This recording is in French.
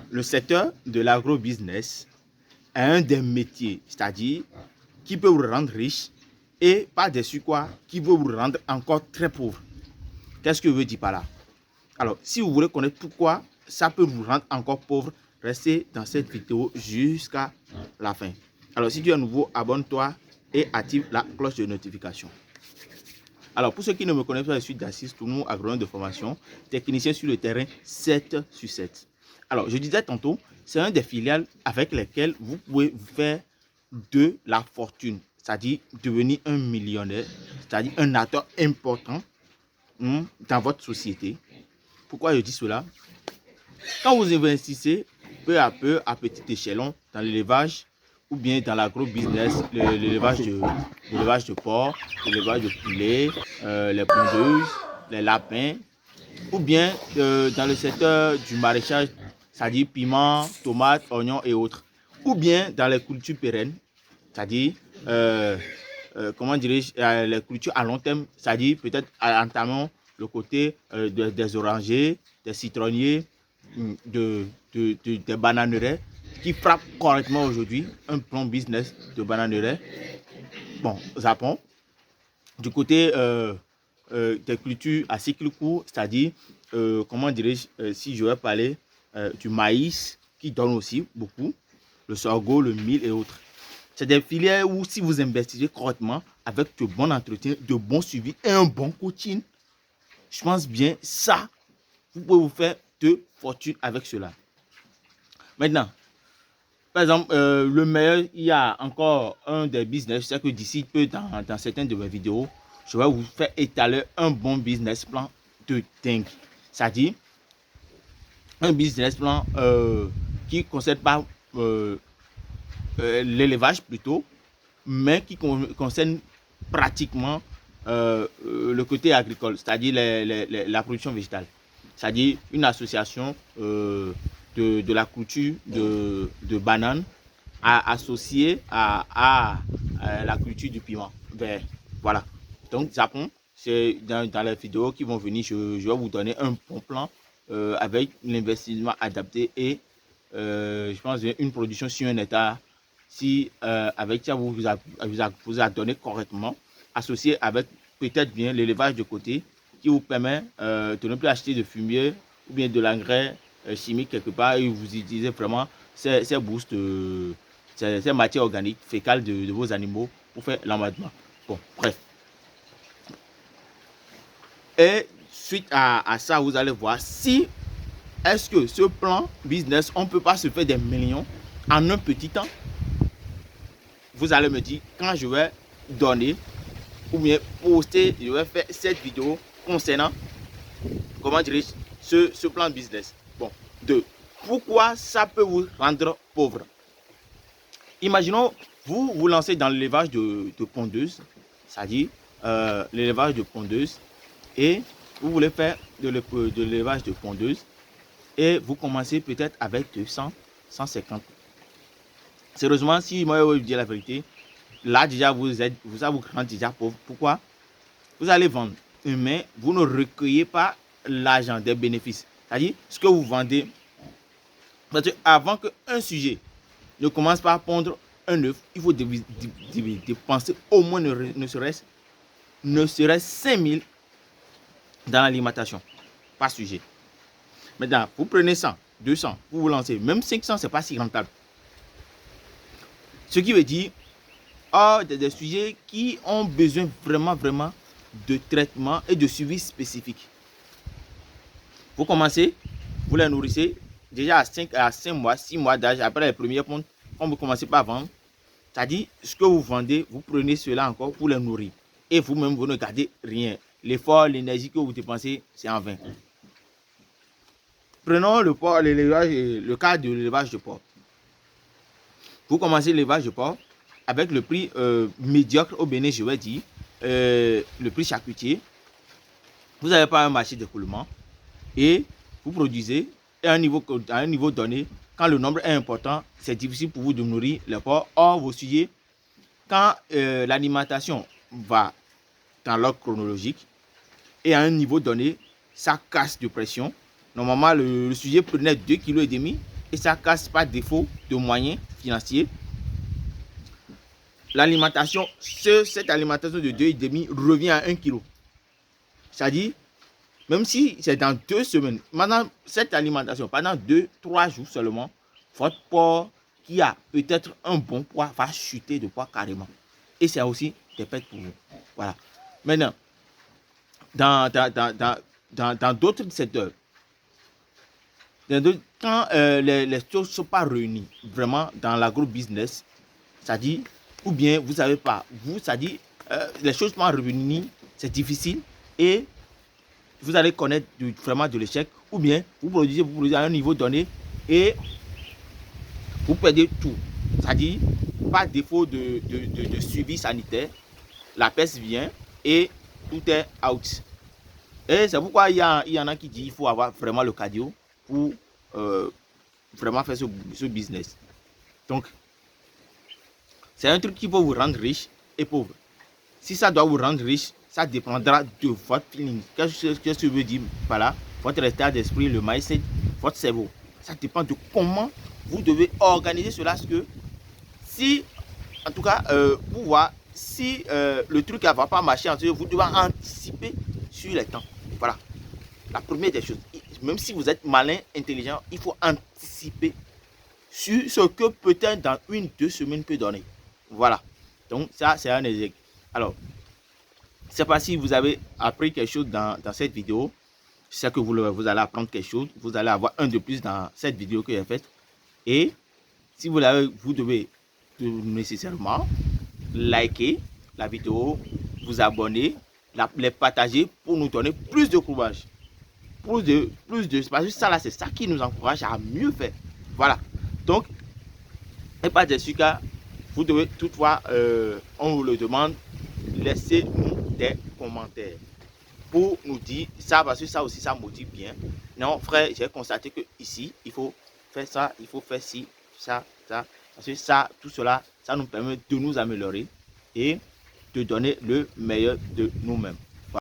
le secteur de l'agro-business est un des métiers, c'est-à-dire qui peut vous rendre riche et par-dessus quoi, qui peut vous rendre encore très pauvre. Qu'est-ce que je veux dire par là? Alors, si vous voulez connaître pourquoi ça peut vous rendre encore pauvre, restez dans cette vidéo jusqu'à la fin. Alors, si tu es nouveau, abonne-toi et active la cloche de notification. Alors, pour ceux qui ne me connaissent pas, je suis Dassis Tounou, agronome de formation, technicien sur le terrain 7 sur 7. Alors, je disais tantôt, c'est un des filiales avec lesquelles vous pouvez faire de la fortune, c'est-à-dire devenir un millionnaire, c'est-à-dire un acteur important dans votre société. Pourquoi je dis cela? Quand vous investissez peu à peu, à petit échelon, dans l'élevage ou bien dans l'agro-business, l'élevage de porc, l'élevage de poulet, les pondeuses, les lapins, ou bien dans le secteur du maraîchage, c'est-à-dire piments, tomates, oignons et autres, ou bien dans les cultures pérennes, c'est-à-dire comment dirais-je, les cultures à long terme, c'est-à-dire peut-être entamons le côté des orangers, des citronniers, des bananeraies qui frappent correctement aujourd'hui un bon business de bananeraies. Bon, Japon. Du côté des cultures à cycle court, c'est-à-dire, comment dirais-je, si je vais parler du maïs qui donne aussi beaucoup, le sorgho, le mil et autres. C'est des filières où si vous investissez correctement, avec de bons entretiens, de bons suivis et un bon coaching, je pense bien ça, vous pouvez vous faire de fortune avec cela. Maintenant, par exemple, le meilleur, il y a encore un des business, je sais que d'ici peu, dans certaines de mes vidéos, je vais vous faire étaler un bon business plan de dingue. C'est-à-dire, un business plan qui ne concerne pas l'élevage plutôt, mais qui concerne pratiquement le côté agricole, c'est-à-dire la production végétale. C'est-à-dire une association de la culture de bananes associée à la culture du piment. Ben, voilà. Donc, Japon, c'est dans les vidéos qui vont venir, je vais vous donner un bon plan avec l'investissement adapté et je pense une production sur un hectare. Si avec ça vous a donné correctement, associé avec peut-être bien l'élevage de côté qui vous permet de ne plus acheter de fumier ou bien de l'engrais chimique quelque part et vous utilisez vraiment ces boosts, ces matières organiques fécales de vos animaux pour faire l'amendement. Bon, bref. Et suite à ça, vous allez voir si est-ce que ce plan business, on ne peut pas se faire des millions en un petit temps. Vous allez me dire quand je vais donner ou bien poster, je vais faire cette vidéo concernant comment dirais-je ce plan business. Bon, pourquoi ça peut vous rendre pauvre. Imaginons, vous lancez dans l'élevage de pondeuses, c'est-à-dire l'élevage de pondeuses, et vous voulez faire de l'élevage de pondeuses, et vous commencez peut-être avec 200, 150. Sérieusement, si moi je vais vous dire la vérité, là déjà vous vous rendez déjà pauvre. Pourquoi? Vous allez vendre, mais vous ne recueillez pas l'argent des bénéfices. C'est-à-dire ce que vous vendez. Parce que avant qu'un sujet ne commence par pondre un œuf, il faut dépenser au moins ne serait-ce 5 000 dans l'alimentation par sujet. Maintenant, vous prenez 100, 200, vous vous lancez. Même 500, ce n'est pas si rentable. Ce qui veut dire des sujets qui ont besoin vraiment de traitement et de suivi spécifique. Vous commencez, vous les nourrissez déjà à 5 mois, 6 mois d'âge, après les premiers ponts, quand vous commencez par vendre, c'est-à-dire ce que vous vendez, vous prenez cela encore pour les nourrir. Et vous-même, vous ne gardez rien. L'effort, l'énergie que vous dépensez, c'est en vain. Prenons le cas de l'élevage de porc. Vous commencez l'élevage de porc avec le prix médiocre au Bénin, je vais dire, le prix charcutier. Vous n'avez pas un marché d'écoulement et vous produisez à un niveau donné. Quand le nombre est important, c'est difficile pour vous de nourrir les porcs. Or, vos sujets, quand l'alimentation va dans l'ordre chronologique et à un niveau donné, ça casse de pression. Normalement, le sujet prenait 2,5 kg. et ça casse par défaut de moyens financiers, l'alimentation, cette alimentation de 2,5 revient à 1 kg. C'est-à-dire, même si c'est dans 2 semaines, maintenant, cette alimentation, pendant 2-3 jours seulement, votre porc qui a peut-être un bon poids va chuter de poids carrément. Et c'est aussi des pertes pour vous. Voilà. Maintenant, dans d'autres secteurs, quand les choses ne sont pas réunies vraiment dans l'agro-business, c'est-à-dire, ou bien vous savez pas, c'est-à-dire, les choses sont réunies, c'est difficile et vous allez connaître vraiment de l'échec, ou bien vous produisez à un niveau donné et vous perdez tout. C'est-à-dire, par défaut de suivi sanitaire, la peste vient et tout est out. Et c'est pourquoi il y en a qui disent qu'il faut avoir vraiment le cardio pour vraiment faire ce business. Donc, c'est un truc qui peut vous rendre riche et pauvre. Si ça doit vous rendre riche, ça dépendra de votre feeling. Qu'est-ce que je veux dire par là? Votre état d'esprit, le mindset, votre cerveau. Ça dépend de comment vous devez organiser cela. Parce que si, en tout cas, pour voir si le truc ne va pas marcher, vous devez anticiper sur les temps. Voilà. La première des choses, même si vous êtes malin, intelligent, il faut anticiper sur ce que peut-être dans 1-2 semaines peut donner. Voilà. Donc, ça, c'est un exemple. Alors, je ne sais pas si vous avez appris quelque chose dans cette vidéo. Je sais que vous allez apprendre quelque chose. Vous allez avoir un de plus dans cette vidéo que j'ai faite. Et si vous l'avez, vous devez nécessairement liker la vidéo, vous abonner, les partager pour nous donner plus de courage. Parce que ça là, c'est ça qui nous encourage à mieux faire. Voilà. Donc, et pas de ce cas, vous devez toutefois, on vous le demande, laissez-nous des commentaires pour nous dire ça, parce que ça aussi, ça motive bien. Non, frère, j'ai constaté que ici, il faut faire ça, il faut faire ci, ça, ça. Parce que ça, tout cela, ça nous permet de nous améliorer et de donner le meilleur de nous-mêmes.